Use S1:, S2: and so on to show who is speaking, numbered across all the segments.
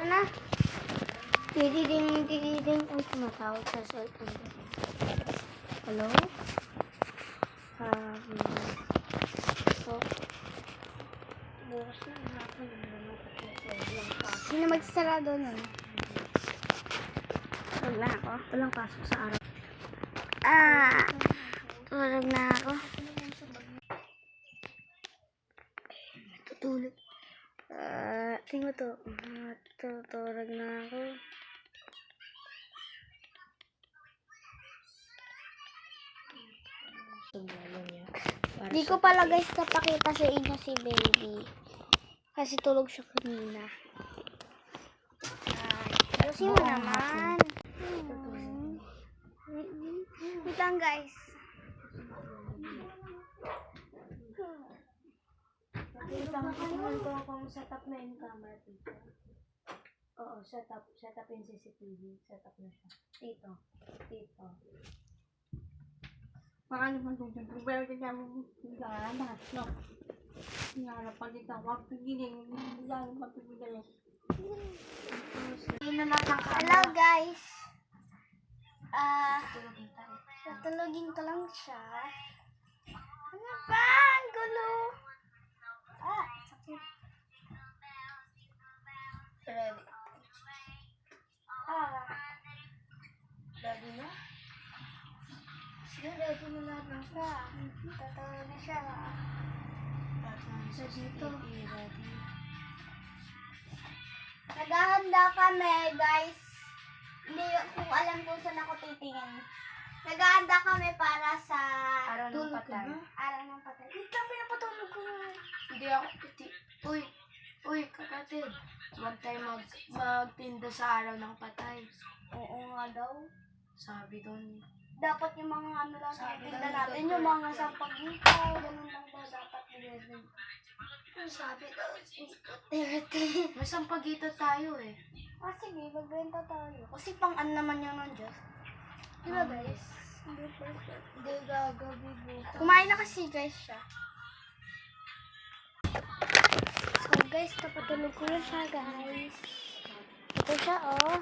S1: Tara na. Dididing. Ay, tumatawag sa cellphone. Hello? So, bukas na hapon. Sino magsarado nun? Tulog na ako.
S2: Walang pasok sa araw.
S1: Tulog na ako. Tutulog. Tingnan mo to. Tutulog na ako. Di ko pala guys napakita sa inyo si baby. Kasi tulog siya kanina. Kasi mo naman. Wait lang guys.
S2: Tingnan ko kung setup na yung camera dito. Oo, setup yung CCTV. Setup na siya. Dito. Paano man kung dyan? Pero kaya mo lahat, no? Hinarap pa dito. Huwag pigiling. Hinarap pa pigiling.
S1: Hello guys. Natulogin ko lang siya. Ano ba? Ang gulo. Sakit. Ready.
S2: Ready na?
S1: Sige, ready na lahat ng siya. Tatawag na siya.
S2: Sa dito. Ready.
S1: Naghahanda kami, guys. Hindi kung alam kung saan ako titingin. Naghahanda kami para sa
S2: Araw ng
S1: tulog
S2: patay.
S1: ko. Araw ng patay. Wait lang, pinapatulog ko nga.
S2: Hindi ako. Uy, kapatid. Huwag tayo magtinda sa araw ng patay.
S1: Oo nga daw.
S2: Sabi doon.
S1: Dapat yung mga ano lang
S2: Sabi
S1: tinda
S2: daw,
S1: natin,
S2: Dr.
S1: yung mga sampagitaw, ganun lang daw dapat nilagay.
S2: Sabi daw. May sampagita tayo eh.
S1: Sige, magbenta tayo. Kasi pang ano naman yun ng Diyos. Diba guys? Hindi perfect.
S2: Hindi gagabi buta.
S1: Kumain na kasi guys siya. So guys, napatulog ko na siya guys. Ito siya oh.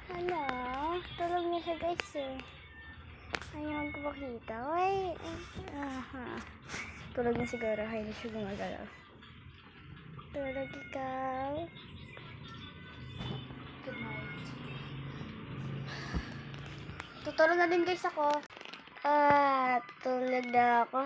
S1: Hello. Tulog niya siya guys eh. Ayaw ko makita. Wait. Tulog na siguro. Hindi siya gumagalaw. Tulog ikaw.
S2: Good night.
S1: Tutulog na din guys ako. Tulog na ako.